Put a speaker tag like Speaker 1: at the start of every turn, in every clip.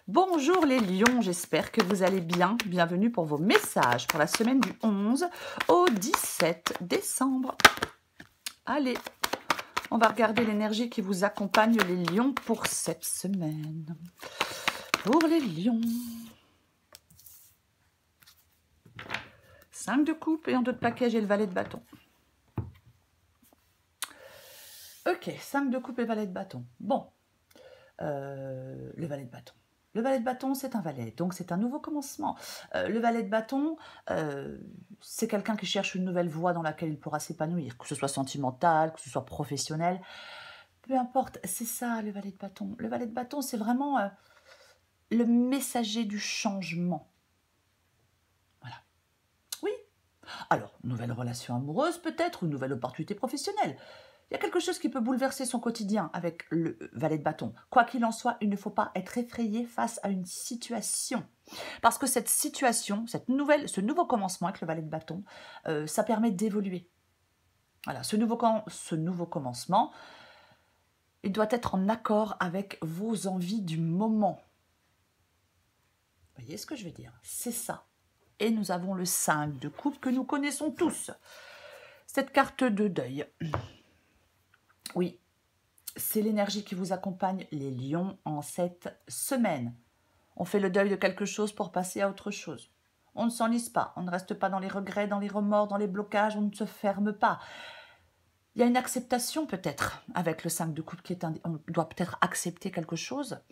Speaker 1: Bonjour les lions, j'espère que vous allez bien. Bienvenue pour vos messages pour la semaine du 11 au 17 décembre. Allez, on va regarder l'énergie qui vous accompagne les lions pour cette semaine. Pour les lions. 5 de coupe et en 2 de paquet, j'ai le valet de bâton. Ok, 5 de coupe et valet de bâton. Bon, le valet de bâton. Le valet de bâton, c'est un valet, donc c'est un nouveau commencement. Le valet de bâton, c'est quelqu'un qui cherche une nouvelle voie dans laquelle il pourra s'épanouir, que ce soit sentimental, que ce soit professionnel, peu importe, c'est ça le valet de bâton. Le valet de bâton, c'est vraiment le messager du changement. Voilà. Oui. Alors, nouvelle relation amoureuse peut-être, ou nouvelle opportunité professionnelle. Il y a quelque chose qui peut bouleverser son quotidien avec le valet de bâton. Quoi qu'il en soit, il ne faut pas être effrayé face à une situation. Parce que cette situation, ce nouveau commencement avec le valet de bâton, ça permet d'évoluer. Voilà, ce nouveau commencement, il doit être en accord avec vos envies du moment. Vous voyez ce que je veux dire? C'est ça. Et nous avons le 5 de coupe que nous connaissons tous. Cette carte de deuil. Oui, c'est l'énergie qui vous accompagne, les lions, en cette semaine. On fait le deuil de quelque chose pour passer à autre chose. On ne s'enlise pas, on ne reste pas dans les regrets, dans les remords, dans les blocages, on ne se ferme pas. Il y a une acceptation peut-être avec le 5 de coupe qui est on doit peut-être accepter quelque chose.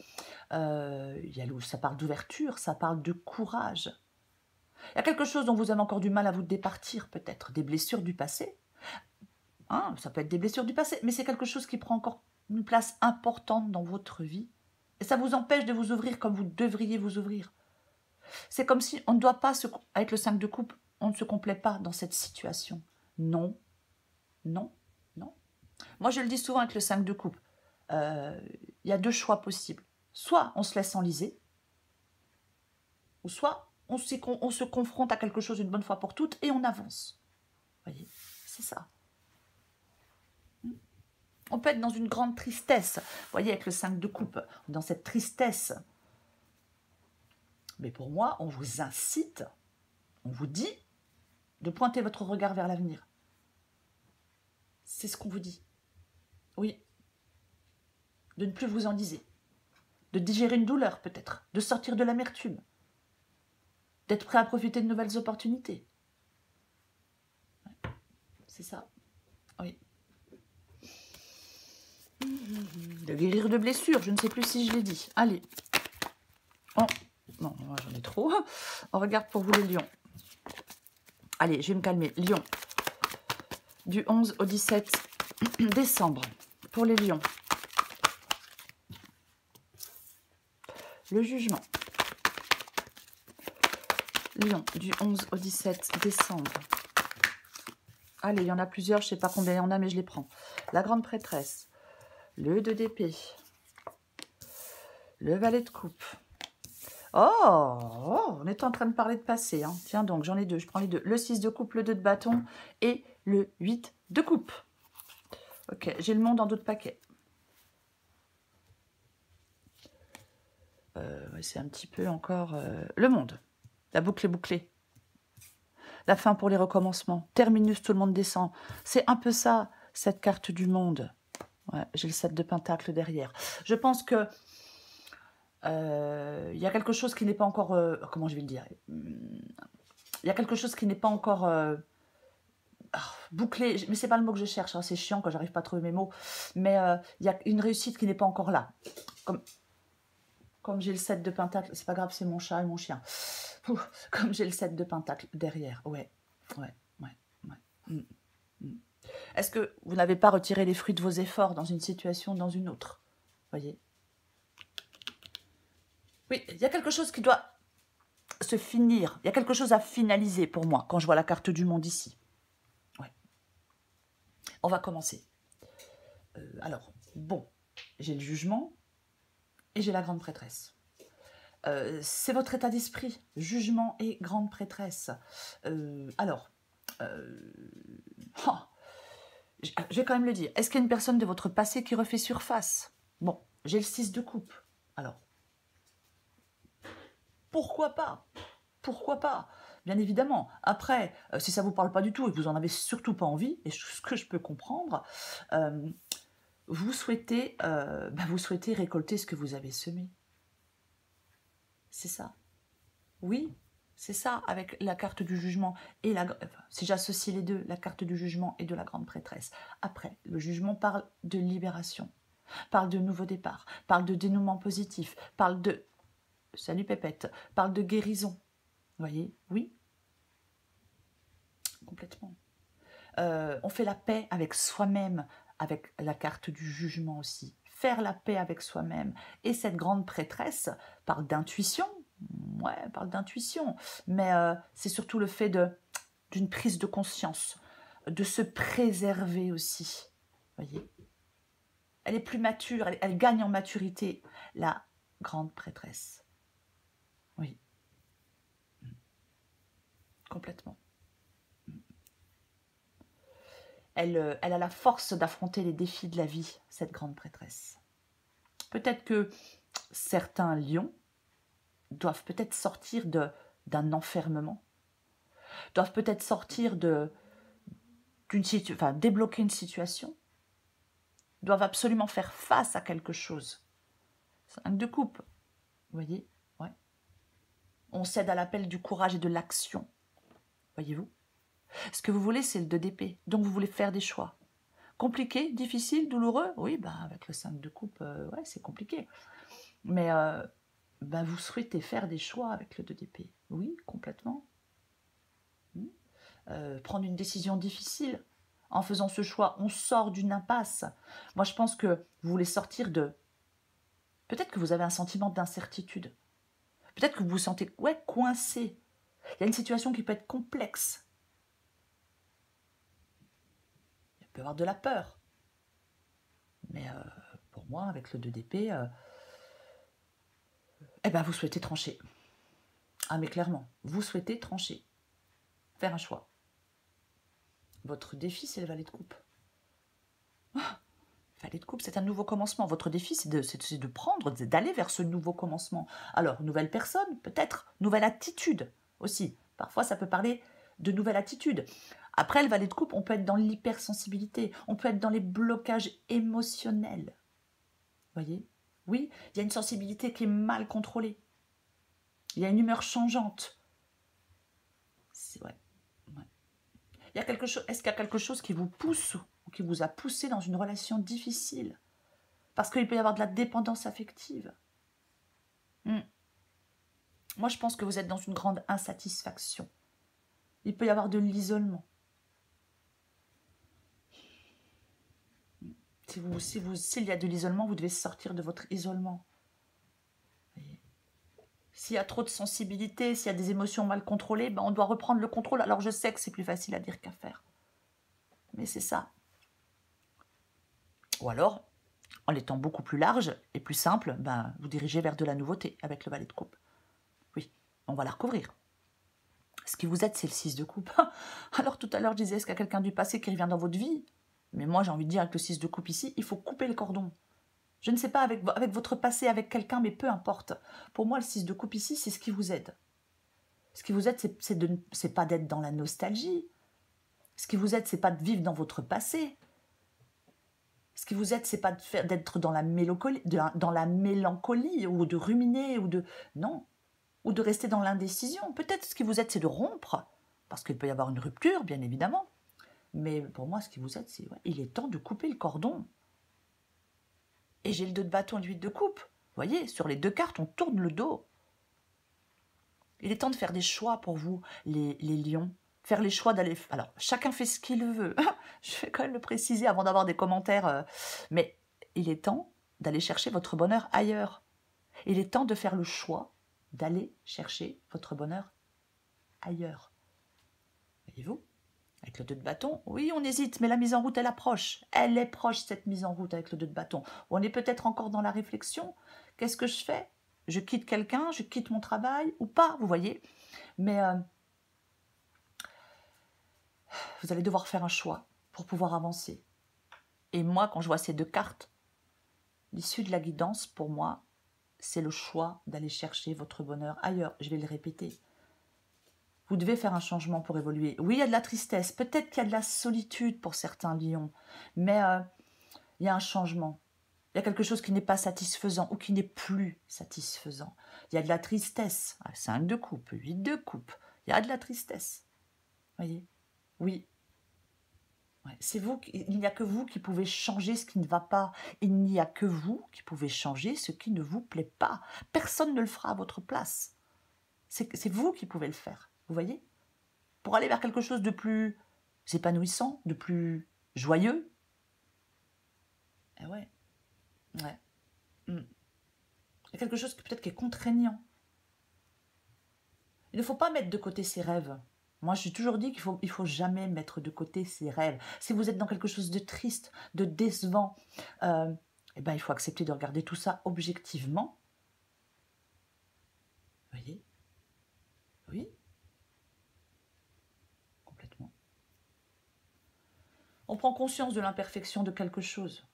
Speaker 1: Ça parle d'ouverture, ça parle de courage. Il y a quelque chose dont vous avez encore du mal à vous départir peut-être, des blessures du passé. Ça peut être des blessures du passé, mais c'est quelque chose qui prend encore une place importante dans votre vie. Et ça vous empêche de vous ouvrir comme vous devriez vous ouvrir. C'est comme si on ne doit pas, avec le 5 de coupe, on ne se complaît pas dans cette situation. Non, non, non. Moi, je le dis souvent avec le 5 de coupe. Il y a deux choix possibles. Soit on se laisse enliser, ou soit on se confronte à quelque chose une bonne fois pour toutes et on avance. Vous voyez, c'est ça. On peut être dans une grande tristesse. Vous voyez, avec le 5 de coupe, dans cette tristesse. Mais pour moi, on vous incite, on vous dit de pointer votre regard vers l'avenir. C'est ce qu'on vous dit. Oui. De ne plus vous enliser. De digérer une douleur peut-être. De sortir de l'amertume. D'être prêt à profiter de nouvelles opportunités. C'est ça. Oui. De guérir de blessures, je ne sais plus si je l'ai dit. Allez. Oh, non, moi j'en ai trop. On regarde pour vous les lions. Allez, je vais me calmer. Lion. Du 11 au 17 décembre. Pour les lions. Le jugement. Lion, du 11 au 17 décembre. Allez, il y en a plusieurs, je ne sais pas combien il y en a, mais je les prends. La grande prêtresse. Le 2 d'épée. Le valet de coupe. Oh, on est en train de parler de passé. Hein. Tiens donc, j'en ai deux, je prends les deux. Le 6 de coupe, le 2 de bâton et le 8 de coupe. Ok, j'ai le monde en d'autres paquets. C'est un petit peu encore le monde. La boucle est bouclée. La fin pour les recommencements. Terminus, tout le monde descend. C'est un peu ça, cette carte du monde. Ouais, j'ai le 7 de pentacle derrière. Je pense que il y a quelque chose qui n'est pas encore... comment je vais le dire? Il y a quelque chose qui n'est pas encore bouclé. Mais c'est pas le mot que je cherche. Hein, c'est chiant quand j'arrive pas à trouver mes mots. Mais il y a une réussite qui n'est pas encore là. Comme j'ai le 7 de pentacle, c'est pas grave, c'est mon chat et mon chien. Comme j'ai le 7 de pentacle derrière. Ouais. Est-ce que vous n'avez pas retiré les fruits de vos efforts dans une situation, dans une autre? Voyez. Oui, il y a quelque chose qui doit se finir. Il y a quelque chose à finaliser pour moi quand je vois la carte du monde ici. Ouais. On va commencer. Alors, bon, j'ai le jugement et j'ai la grande prêtresse. C'est votre état d'esprit, jugement et grande prêtresse. Je vais quand même le dire. Est-ce qu'il y a une personne de votre passé qui refait surface? Bon, j'ai le 6 de coupe. Alors, pourquoi pas? Pourquoi pas? Bien évidemment. Après, si ça ne vous parle pas du tout et que vous n'en avez surtout pas envie, et ce que je peux comprendre, vous souhaitez récolter ce que vous avez semé. C'est ça. Oui, c'est ça, avec la carte du jugement et si j'associe les deux, la carte du jugement et de la grande prêtresse. Après, le jugement parle de libération, parle de nouveau départ, parle de dénouement positif, parle de, salut Pépette, parle de guérison. Vous voyez? Oui, complètement. On fait la paix avec soi-même, avec la carte du jugement aussi. Faire la paix avec soi-même. Et cette grande prêtresse parle d'intuition. Ouais, elle parle d'intuition. Mais c'est surtout le fait d'une prise de conscience, de se préserver aussi. Voyez, elle est plus mature, elle gagne en maturité, la grande prêtresse. Oui, complètement. Elle a la force d'affronter les défis de la vie, cette grande prêtresse. Peut-être que certains lions doivent peut-être sortir d'un enfermement, doivent peut-être sortir débloquer une situation, doivent absolument faire face à quelque chose. 5 de coupe, vous voyez, ouais. On cède à l'appel du courage et de l'action, voyez-vous. Ce que vous voulez, c'est le 2 d'épée, donc vous voulez faire des choix. Compliqué, difficile, douloureux? Oui, avec le 5 de coupe, ouais, c'est compliqué. Mais vous souhaitez faire des choix avec le 2 d'épée. Oui, complètement. Prendre une décision difficile. En faisant ce choix, on sort d'une impasse. Moi, je pense que vous voulez sortir de... Peut-être que vous avez un sentiment d'incertitude. Peut-être que vous vous sentez coincé. Il y a une situation qui peut être complexe. Il peut y avoir de la peur. Mais pour moi, avec le 2 d'épée, vous souhaitez trancher. Ah, mais clairement, vous souhaitez trancher. Faire un choix. Votre défi, c'est le valet de coupe. Valet de coupe, c'est un nouveau commencement. Votre défi, c'est de prendre, d'aller vers ce nouveau commencement. Alors, nouvelle personne, peut-être, nouvelle attitude aussi. Parfois, ça peut parler de nouvelle attitude. Après, le valet de coupe, on peut être dans l'hypersensibilité, on peut être dans les blocages émotionnels. Vous voyez? Oui, il y a une sensibilité qui est mal contrôlée. Il y a une humeur changeante. C'est vrai. Ouais. Est-ce qu'il y a quelque chose qui vous pousse ou qui vous a poussé dans une relation difficile? Parce qu'il peut y avoir de la dépendance affective. Moi, je pense que vous êtes dans une grande insatisfaction. Il peut y avoir de l'isolement. S'il y a de l'isolement, vous devez sortir de votre isolement. S'il y a trop de sensibilité, s'il y a des émotions mal contrôlées, on doit reprendre le contrôle. Alors je sais que c'est plus facile à dire qu'à faire. Mais c'est ça. Ou alors, en étant beaucoup plus large et plus simple, vous dirigez vers de la nouveauté avec le valet de coupe. Oui, on va la recouvrir. Ce qui vous aide, c'est le 6 de coupe. Alors tout à l'heure, je disais, est-ce qu'il y a quelqu'un du passé qui revient dans votre vie? Mais moi, j'ai envie de dire, avec le 6 de coupe ici, il faut couper le cordon. Je ne sais pas avec votre passé, avec quelqu'un, mais peu importe. Pour moi, le 6 de coupe ici, c'est ce qui vous aide. Ce qui vous aide, c'est pas d'être dans la nostalgie. Ce qui vous aide, c'est pas de vivre dans votre passé. Ce qui vous aide, c'est pas d'être dans la mélancolie ou de ruminer non, ou de rester dans l'indécision. Peut-être ce qui vous aide, c'est de rompre, parce qu'il peut y avoir une rupture, bien évidemment. Mais pour moi, ce qui vous aide, c'est il est temps de couper le cordon. Et j'ai le 2 de bâton et le 8 de coupe. Vous voyez, sur les 2 cartes, on tourne le dos. Il est temps de faire des choix pour vous, les lions. Faire les choix d'aller... Alors, chacun fait ce qu'il veut. Je vais quand même le préciser avant d'avoir des commentaires. Mais il est temps d'aller chercher votre bonheur ailleurs. Il est temps de faire le choix d'aller chercher votre bonheur ailleurs. Voyez-vous? Avec le 2 de bâton, oui, on hésite, mais la mise en route, elle approche. Elle est proche, cette mise en route avec le 2 de bâton. On est peut-être encore dans la réflexion. Qu'est-ce que je fais? Je quitte quelqu'un, je quitte mon travail ou pas, vous voyez? Mais vous allez devoir faire un choix pour pouvoir avancer. Et moi, quand je vois ces 2 cartes, l'issue de la guidance, pour moi, c'est le choix d'aller chercher votre bonheur ailleurs. Je vais le répéter. Vous devez faire un changement pour évoluer. Oui, il y a de la tristesse. Peut-être qu'il y a de la solitude pour certains lions. Mais il y a un changement. Il y a quelque chose qui n'est pas satisfaisant ou qui n'est plus satisfaisant. Il y a de la tristesse. 5 de coupe, 8 de coupe. Il y a de la tristesse. Voyez? Oui. Ouais, c'est vous, il n'y a que vous qui pouvez changer ce qui ne va pas. Il n'y a que vous qui pouvez changer ce qui ne vous plaît pas. Personne ne le fera à votre place. C'est vous qui pouvez le faire. Vous voyez? Pour aller vers quelque chose de plus épanouissant, de plus joyeux. Eh ouais. Ouais. Il y a quelque chose peut-être qui est contraignant. Il ne faut pas mettre de côté ses rêves. Moi, j'ai toujours dit qu'il faut jamais mettre de côté ses rêves. Si vous êtes dans quelque chose de triste, de décevant, eh ben, il faut accepter de regarder tout ça objectivement. Vous voyez? Oui. Complètement. On prend conscience de l'imperfection de quelque chose.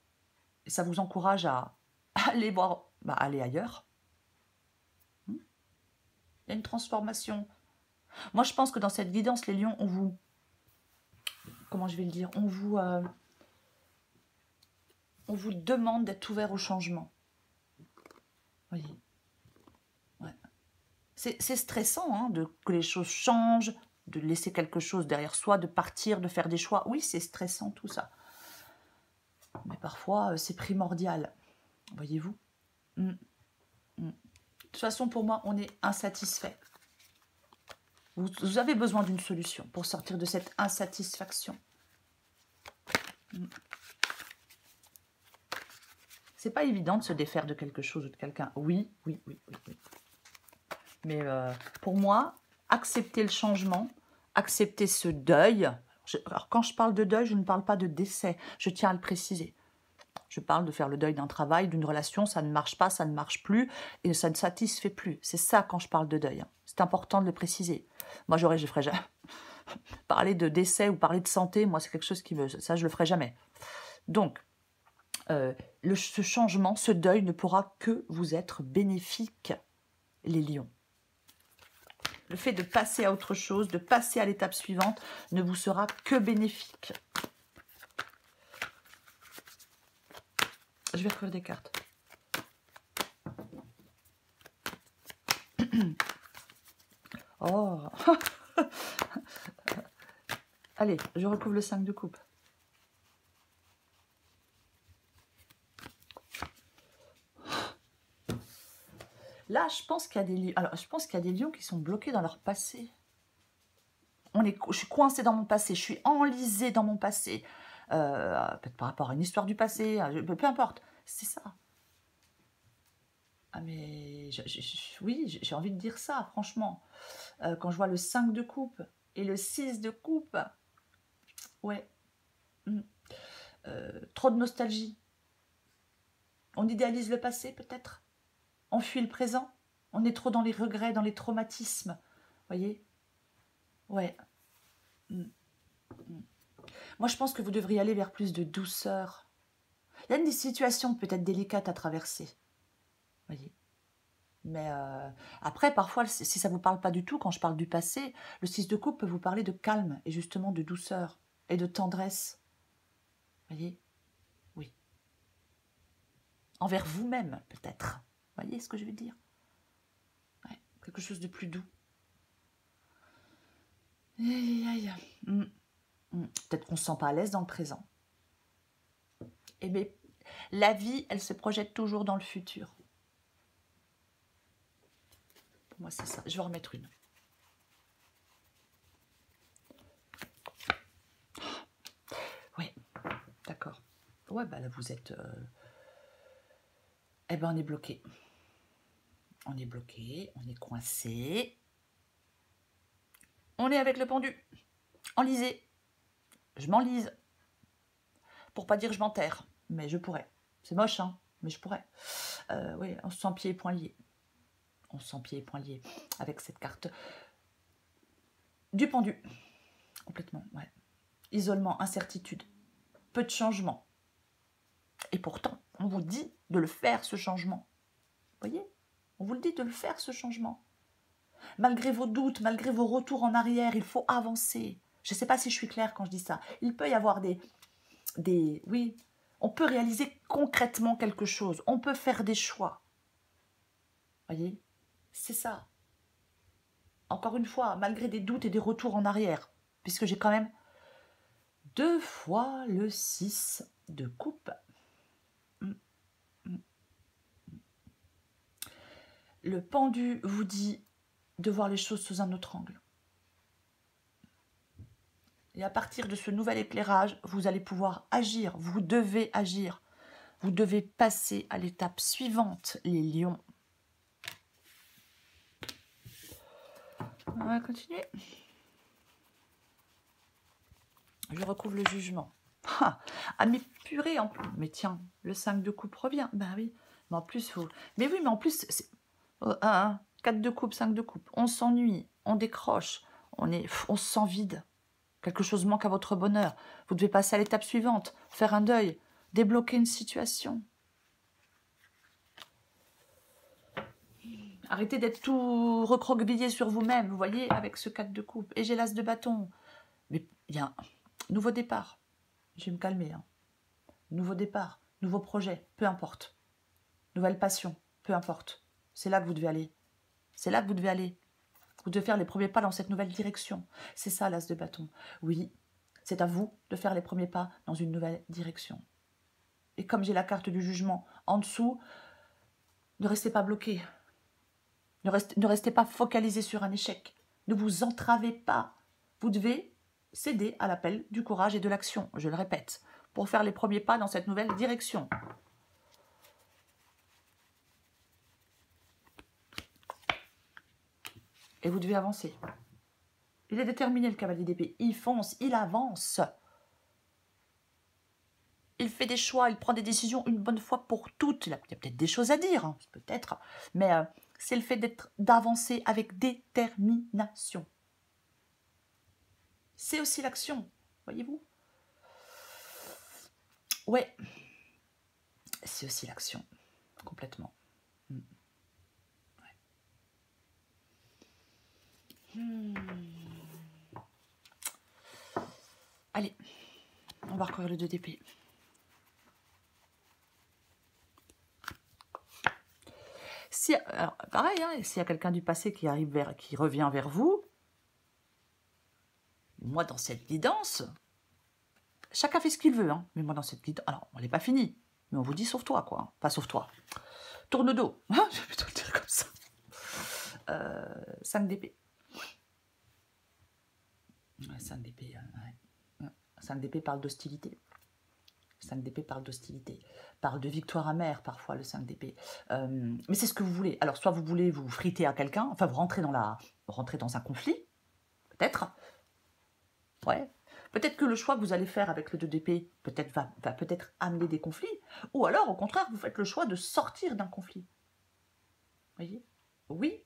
Speaker 1: Et ça vous encourage à aller voir, aller ailleurs. Il y a une transformation. Moi, je pense que dans cette guidance, les lions, on vous... Comment je vais le dire? On vous demande d'être ouvert au changement. Voyez. Ouais. C'est stressant hein, que les choses changent, de laisser quelque chose derrière soi, de partir, de faire des choix. Oui, c'est stressant tout ça. Mais parfois, c'est primordial. Voyez-vous? De toute façon, pour moi, on est insatisfait. Vous avez besoin d'une solution pour sortir de cette insatisfaction. C'est pas évident de se défaire de quelque chose ou de quelqu'un. Oui. Mais pour moi, accepter le changement, accepter ce deuil. Alors quand je parle de deuil, je ne parle pas de décès. Je tiens à le préciser. Je parle de faire le deuil d'un travail, d'une relation, ça ne marche pas, ça ne marche plus et ça ne satisfait plus. C'est ça quand je parle de deuil. C'est important de le préciser. Moi, je ne ferai jamais. Parler de décès ou parler de santé, moi, c'est quelque chose qui me... Ça, je le ferai jamais. Donc, ce changement, ce deuil ne pourra que vous être bénéfique, les lions. Le fait de passer à autre chose, de passer à l'étape suivante, ne vous sera que bénéfique. Je vais recouvrir des cartes. Oh. Allez, je recouvre le 5 de coupe. Là, je pense qu'il y a des lions. Alors, je pense qu'il y a des lions qui sont bloqués dans leur passé. Je suis coincée dans mon passé, je suis enlisée dans mon passé. Peut-être par rapport à une histoire du passé, peu importe. C'est ça. Ah mais oui, j'ai envie de dire ça, franchement. Quand je vois le 5 de coupe et le 6 de coupe, ouais. Trop de nostalgie. On idéalise le passé, peut-être. On fuit le présent. On est trop dans les regrets, dans les traumatismes. Voyez? Ouais. Moi, je pense que vous devriez aller vers plus de douceur. Il y a des situations peut-être délicates à traverser. Voyez? Mais après, parfois, si ça ne vous parle pas du tout, quand je parle du passé, le 6 de coupe peut vous parler de calme et justement de douceur et de tendresse. Voyez? Oui. Envers vous-même, peut-être. Voyez ce que je veux dire? Ouais, quelque chose de plus doux. Peut-être qu'on ne se sent pas à l'aise dans le présent. Eh bien, la vie, elle se projette toujours dans le futur. Pour moi, c'est ça. Je vais en remettre une. Oui, d'accord. Ouais, bah là, vous êtes... Eh ben, on est bloqué. On est bloqué, on est coincé. On est avec le pendu. Enlisé. Je m'enlise. Pour pas dire je m'enterre, mais je pourrais. C'est moche, hein, mais je pourrais. Oui, on se sent pieds et poings liés. On se sent pieds et poings liés avec cette carte. Du pendu. Complètement, ouais. Isolement, incertitude. Peu de changement. Et pourtant, on vous dit de le faire, ce changement. Vous voyez? On vous le dit de le faire, ce changement. Malgré vos doutes, malgré vos retours en arrière, il faut avancer. Je ne sais pas si je suis claire quand je dis ça. Il peut y avoir oui, on peut réaliser concrètement quelque chose. On peut faire des choix. Voyez, c'est ça. Encore une fois, malgré des doutes et des retours en arrière, puisque j'ai quand même 2 fois le 6 de coupe. Le pendu vous dit de voir les choses sous un autre angle. Et à partir de ce nouvel éclairage, vous allez pouvoir agir. Vous devez agir. Vous devez passer à l'étape suivante, les lions. On va continuer. Je recouvre le jugement. Ah mais purée, mais tiens, le 5 de coupe revient. Ben oui, mais en plus, faut... Mais oui, mais en plus, 4 de coupe, 5 de coupe. On s'ennuie, on décroche, on se sent vide. Quelque chose manque à votre bonheur. Vous devez passer à l'étape suivante, faire un deuil, débloquer une situation. Arrêtez d'être tout recroquevillé sur vous-même, vous voyez, avec ce 4 de coupe. Et j'ai l'as de bâton. Mais il y a un nouveau départ. Je vais me calmer. Hein. Nouveau départ, nouveau projet, peu importe. Nouvelle passion, peu importe. C'est là que vous devez aller. C'est là que vous devez aller. Vous devez faire les premiers pas dans cette nouvelle direction. C'est ça, l'as de bâton. Oui, c'est à vous de faire les premiers pas dans une nouvelle direction. Et comme j'ai la carte du jugement en dessous, ne restez pas bloqué. Ne restez pas focalisé sur un échec. Ne vous entravez pas. Vous devez céder à l'appel du courage et de l'action, je le répète, pour faire les premiers pas dans cette nouvelle direction. Et vous devez avancer. Il est déterminé, le cavalier d'épée. Il fonce, il avance. Il fait des choix, il prend des décisions une bonne fois pour toutes. Il y a peut-être des choses à dire, hein, peut-être. Mais c'est le fait d'avancer avec détermination. C'est aussi l'action, voyez-vous? Ouais, c'est aussi l'action, complètement. Allez, on va recouvrir le 2 d'épée. Si, alors, pareil, hein, s'il y a quelqu'un du passé qui revient vers vous, moi dans cette guidance, chacun fait ce qu'il veut, hein, mais moi dans cette guidance, alors on n'est pas fini, mais on vous dit sauve-toi, quoi, pas sauve-toi. Tourne dos, hein, je vais plutôt le dire comme ça. 5 d'épée. 5 d'épée, ouais. 5 d'épée parle d'hostilité. 5 d'épée parle d'hostilité, parle de victoire amère parfois, le 5 d'épée. Mais c'est ce que vous voulez. Alors, soit vous voulez vous friter à quelqu'un, enfin vous rentrez dans un conflit, peut-être. Ouais. Peut-être que le choix que vous allez faire avec le 2 d'épée va peut-être amener des conflits, ou alors au contraire, vous faites le choix de sortir d'un conflit. Vous voyez? Oui.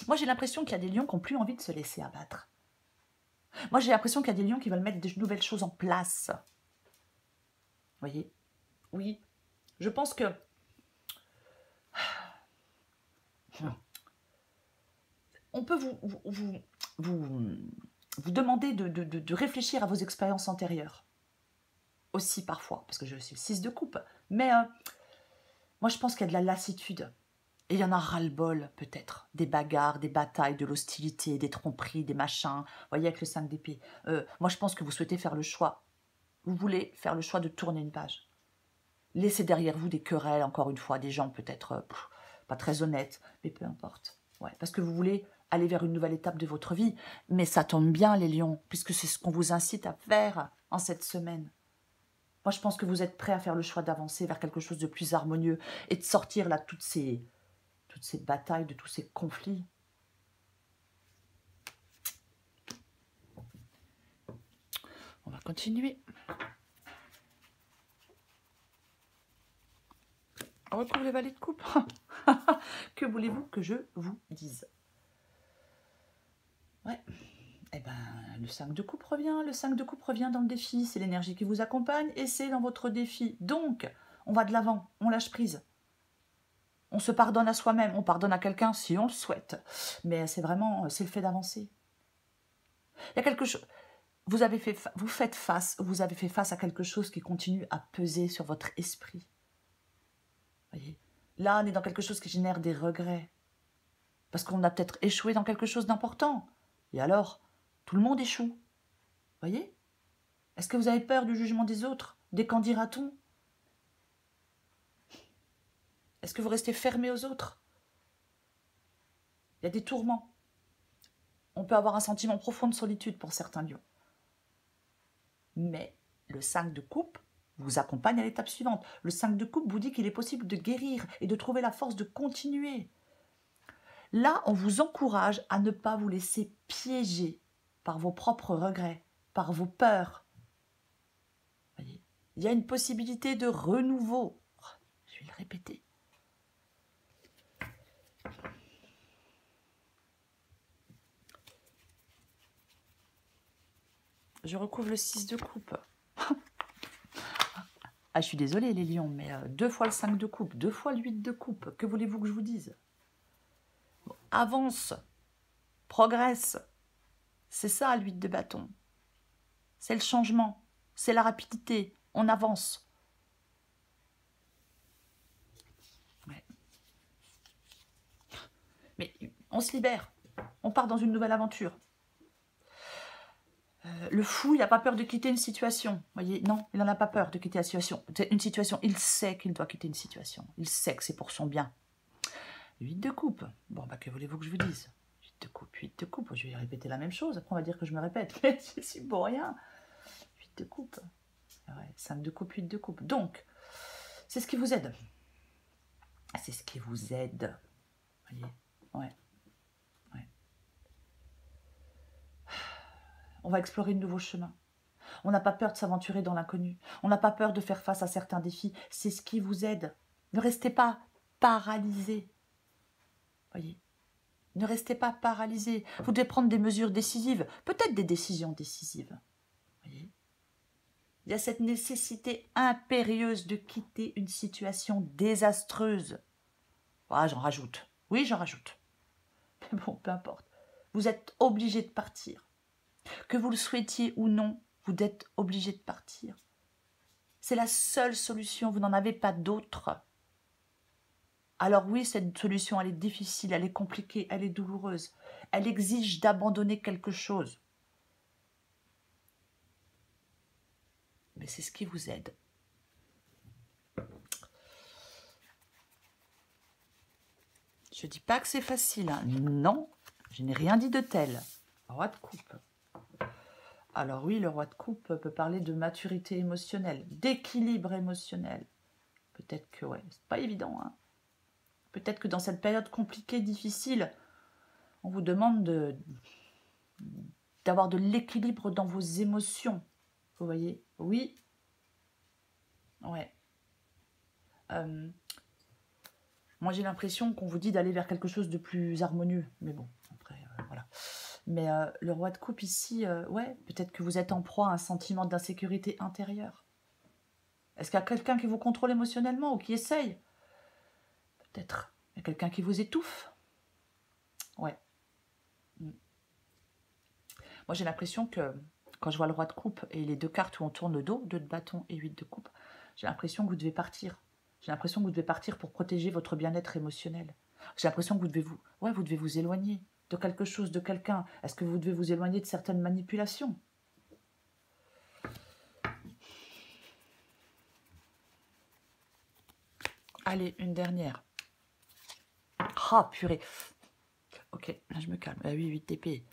Speaker 1: Moi, j'ai l'impression qu'il y a des lions qui n'ont plus envie de se laisser abattre. Moi, j'ai l'impression qu'il y a des lions qui veulent mettre de nouvelles choses en place. Vous voyez? Oui. Je pense que... On peut vous demander de réfléchir à vos expériences antérieures. Aussi parfois, parce que je suis 6 de coupe. Mais moi, je pense qu'il y a de la lassitude. Et il y en a ras-le-bol, peut-être. Des bagarres, des batailles, de l'hostilité, des tromperies, des machins. Vous voyez, avec le 5 d'épée. Moi, je pense que vous souhaitez faire le choix. Vous voulez faire le choix de tourner une page. Laissez derrière vous des querelles, encore une fois, des gens peut-être pas très honnêtes, mais peu importe. Ouais, parce que vous voulez aller vers une nouvelle étape de votre vie. Mais ça tombe bien, les lions, puisque c'est ce qu'on vous incite à faire en cette semaine. Moi, je pense que vous êtes prêts à faire le choix d'avancer vers quelque chose de plus harmonieux et de sortir là toutes ces batailles, de tous ces conflits. On va continuer. On retrouve les valets de coupe. Que voulez-vous que je vous dise? Ouais. Eh ben, le 5 de coupe revient. Le 5 de coupe revient dans le défi. C'est l'énergie qui vous accompagne et c'est dans votre défi. Donc, on va de l'avant. On lâche prise. On se pardonne à soi-même, on pardonne à quelqu'un si on le souhaite. Mais c'est vraiment, c'est le fait d'avancer. Il y a quelque chose, vous avez fait face à quelque chose qui continue à peser sur votre esprit. Voyez, là, on est dans quelque chose qui génère des regrets. Parce qu'on a peut-être échoué dans quelque chose d'important. Et alors, tout le monde échoue. Voyez? Est-ce que vous avez peur du jugement des autres? Des qu'en dira-t-on? Est-ce que vous restez fermé aux autres? Il y a des tourments. On peut avoir un sentiment profond de solitude pour certains lions. Mais le 5 de coupe vous accompagne à l'étape suivante. Le 5 de coupe vous dit qu'il est possible de guérir et de trouver la force de continuer. Là, on vous encourage à ne pas vous laisser piéger par vos propres regrets, par vos peurs. Voyez, il y a une possibilité de renouveau. Je vais le répéter. Je recouvre le 6 de coupe. Ah, je suis désolée les lions, mais 2 fois le 5 de coupe, 2 fois le 8 de coupe. Que voulez-vous que je vous dise? Bon, avance, progresse. C'est ça, le 8 de bâton. C'est le changement, c'est la rapidité. On avance. Ouais. Mais on se libère. On part dans une nouvelle aventure. Le fou, il n'a pas peur de quitter une situation. Voyez, non, il n'en a pas peur de quitter la situation. Une situation, il sait qu'il doit quitter une situation. Il sait que c'est pour son bien. 8 de coupe. Bon, bah, que voulez-vous que je vous dise? 8 de coupe, 8 de coupe. Je vais répéter la même chose. Après, on va dire que je me répète. Mais je suis pour rien. 8 de coupe. Ouais, 5 de coupe, 8 de coupe. Donc, c'est ce qui vous aide. C'est ce qui vous aide. Voyez? Ouais. On va explorer de nouveaux chemins. On n'a pas peur de s'aventurer dans l'inconnu. On n'a pas peur de faire face à certains défis. C'est ce qui vous aide. Ne restez pas paralysé. Voyez, ne restez pas paralysé. Vous devez prendre des mesures décisives, peut-être des décisions décisives. Voyez, il y a cette nécessité impérieuse de quitter une situation désastreuse. Ah, j'en rajoute. Oui, j'en rajoute. Mais bon, peu importe. Vous êtes obligé de partir. Que vous le souhaitiez ou non, vous êtes obligé de partir. C'est la seule solution, vous n'en avez pas d'autre. Alors oui, cette solution, elle est difficile, elle est compliquée, elle est douloureuse. Elle exige d'abandonner quelque chose. Mais c'est ce qui vous aide. Je ne dis pas que c'est facile, hein. Non, je n'ai rien dit de tel. Roi de coupe. Alors oui, le roi de coupe peut parler de maturité émotionnelle, d'équilibre émotionnel. Peut-être que, ouais, c'est pas évident, hein. Peut-être que dans cette période compliquée, difficile, on vous demande d'avoir de l'équilibre dans vos émotions. Vous voyez? Oui. Ouais. Moi, j'ai l'impression qu'on vous dit d'aller vers quelque chose de plus harmonieux. Mais bon, après, voilà. Mais le roi de coupe ici, ouais, peut-être que vous êtes en proie à un sentiment d'insécurité intérieure. Est-ce qu'il y a quelqu'un qui vous contrôle émotionnellement ou qui essaye? Peut-être. Il y a quelqu'un qui vous étouffe. Ouais. Moi, j'ai l'impression que quand je vois le roi de coupe et les 2 cartes où on tourne le dos, 2 de bâton et 8 de coupe, j'ai l'impression que vous devez partir. J'ai l'impression que vous devez partir pour protéger votre bien-être émotionnel. J'ai l'impression que vous devez vous éloigner de quelque chose, de quelqu'un. Est-ce que vous devez vous éloigner de certaines manipulations? Allez, une dernière. Ah, purée. Ok, là je me calme. Ah oui, 8 d'épée.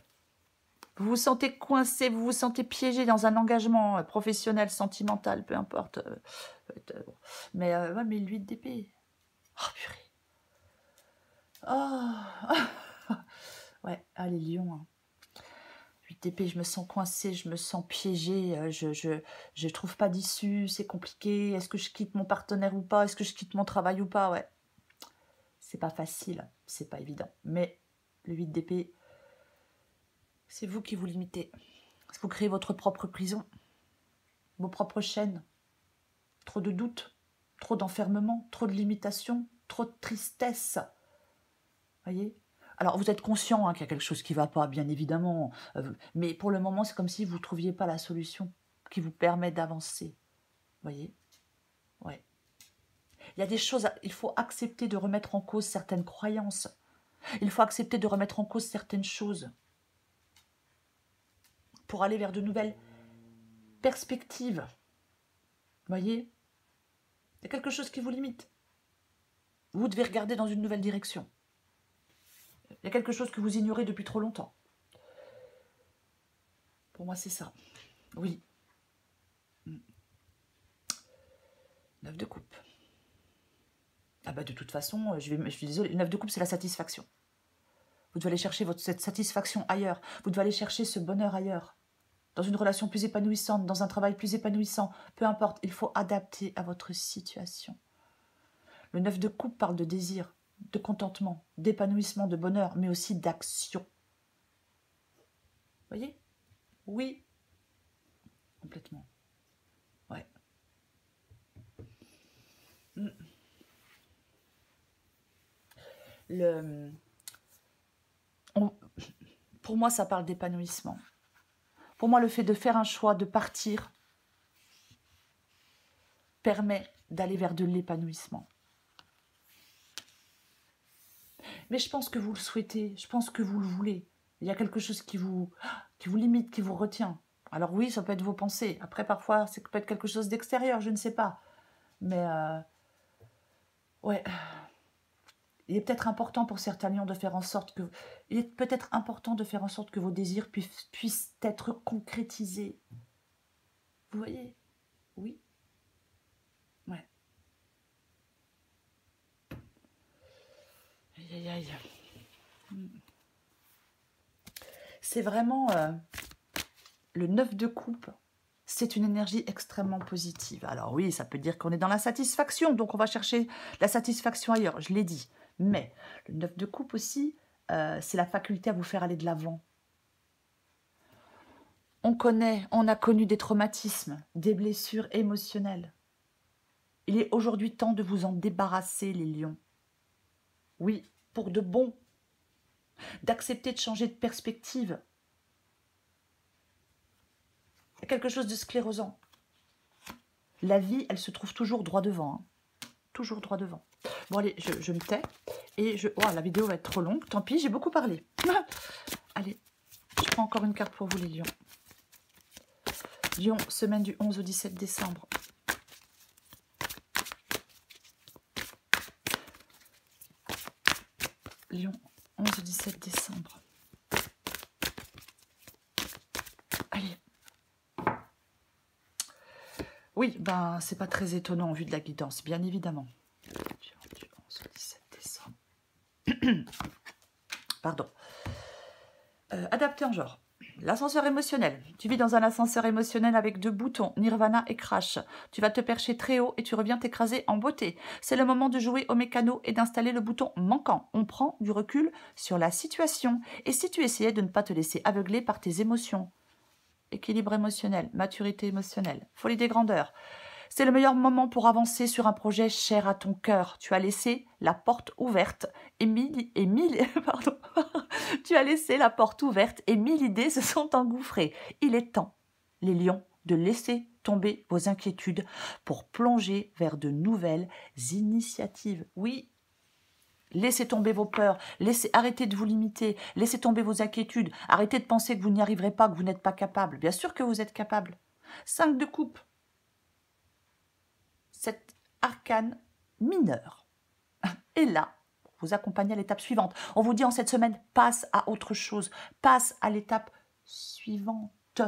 Speaker 1: Vous vous sentez coincé, vous vous sentez piégé dans un engagement professionnel, sentimental, peu importe. Mais, ouais, mais 8 d'épée. Oh, purée. Oh. Ouais, allez, lion. Hein. 8 d'épée, je me sens coincée, je me sens piégée, je trouve pas d'issue, c'est compliqué. Est-ce que je quitte mon partenaire ou pas? Est-ce que je quitte mon travail ou pas? Ouais. C'est pas facile, c'est pas évident. Mais le 8 d'épée, c'est vous qui vous limitez. Vous créez votre propre prison, vos propres chaînes. Trop de doutes, trop d'enfermement, trop de limitations, trop de tristesse. Voyez? Alors, vous êtes conscient hein, qu'il y a quelque chose qui ne va pas, bien évidemment. Mais pour le moment, c'est comme si vous ne trouviez pas la solution qui vous permet d'avancer. Voyez? Ouais. Il y a des choses, il faut accepter de remettre en cause certaines croyances. Il faut accepter de remettre en cause certaines choses pour aller vers de nouvelles perspectives. Voyez? Il y a quelque chose qui vous limite. Vous devez regarder dans une nouvelle direction. Il y a quelque chose que vous ignorez depuis trop longtemps. Pour moi, c'est ça. Oui. 9 de coupe. Ah bah de toute façon, je suis désolée, 9 de coupe, c'est la satisfaction. Vous devez aller chercher cette satisfaction ailleurs. Vous devez aller chercher ce bonheur ailleurs. Dans une relation plus épanouissante, dans un travail plus épanouissant. Peu importe, il faut adapter à votre situation. Le 9 de coupe parle de désir, de contentement, d'épanouissement, de bonheur, mais aussi d'action. Vous voyez? Oui. Complètement. Ouais. Pour moi, ça parle d'épanouissement. Pour moi, le fait de faire un choix, de partir, permet d'aller vers de l'épanouissement. Mais je pense que vous le souhaitez, je pense que vous le voulez. Il y a quelque chose qui vous limite, qui vous retient. Alors oui, ça peut être vos pensées. Après, parfois, ça peut être quelque chose d'extérieur, je ne sais pas. Mais, ouais... Il est peut-être important pour certains lions de faire en sorte que... Il est peut-être important de faire en sorte que vos désirs puissent être concrétisés. Vous voyez? Oui. Ouais. Aïe, aïe, aïe. C'est vraiment... le 9 de coupe, c'est une énergie extrêmement positive. Alors oui, ça peut dire qu'on est dans la satisfaction, donc on va chercher la satisfaction ailleurs, je l'ai dit. Mais le 9 de coupe aussi, c'est la faculté à vous faire aller de l'avant. On a connu des traumatismes, des blessures émotionnelles. Il est aujourd'hui temps de vous en débarrasser, les lions. Oui, pour de bon. D'accepter de changer de perspective. Il y a quelque chose de sclérosant. La vie, elle se trouve toujours droit devant. Hein. Toujours droit devant. Bon, allez, je me tais. Et oh, la vidéo va être trop longue. Tant pis, j'ai beaucoup parlé. Allez, je prends encore une carte pour vous, les lions. Lion, semaine du 11 au 17 décembre. Lion, 11 au 17 décembre. Allez. Oui, ben, c'est pas très étonnant au vu de la guidance, bien évidemment. Du 11 au 17 décembre. Pardon. Adapté en genre. L'ascenseur émotionnel. Tu vis dans un ascenseur émotionnel avec 2 boutons, Nirvana et Crash. Tu vas te percher très haut et tu reviens t'écraser en beauté. C'est le moment de jouer au mécano et d'installer le bouton manquant. On prend du recul sur la situation. Et si tu essayais de ne pas te laisser aveugler par tes émotions? Équilibre émotionnel, maturité émotionnelle, folie des grandeurs. C'est le meilleur moment pour avancer sur un projet cher à ton cœur. Tu as laissé la porte ouverte pardon. Tu as laissé la porte ouverte et 1000 idées se sont engouffrées. Il est temps, les lions, de laisser tomber vos inquiétudes pour plonger vers de nouvelles initiatives. Oui, laissez tomber vos peurs, arrêtez de vous limiter, laissez tomber vos inquiétudes, arrêtez de penser que vous n'y arriverez pas, que vous n'êtes pas capable. Bien sûr que vous êtes capable. 5 de coupe. Cet arcane mineur est là pour vous accompagner à l'étape suivante. On vous dit en cette semaine, passe à autre chose, passe à l'étape suivante.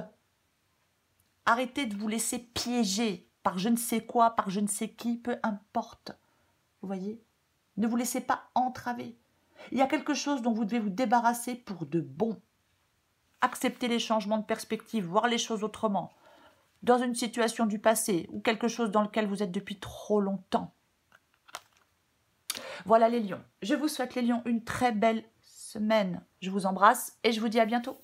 Speaker 1: Arrêtez de vous laisser piéger par je ne sais quoi, par je ne sais qui, peu importe. Vous voyez? Ne vous laissez pas entraver. Il y a quelque chose dont vous devez vous débarrasser pour de bon. Acceptez les changements de perspective, voir les choses autrement. Dans une situation du passé ou quelque chose dans lequel vous êtes depuis trop longtemps. Voilà les lions. Je vous souhaite les lions une très belle semaine. Je vous embrasse et je vous dis à bientôt.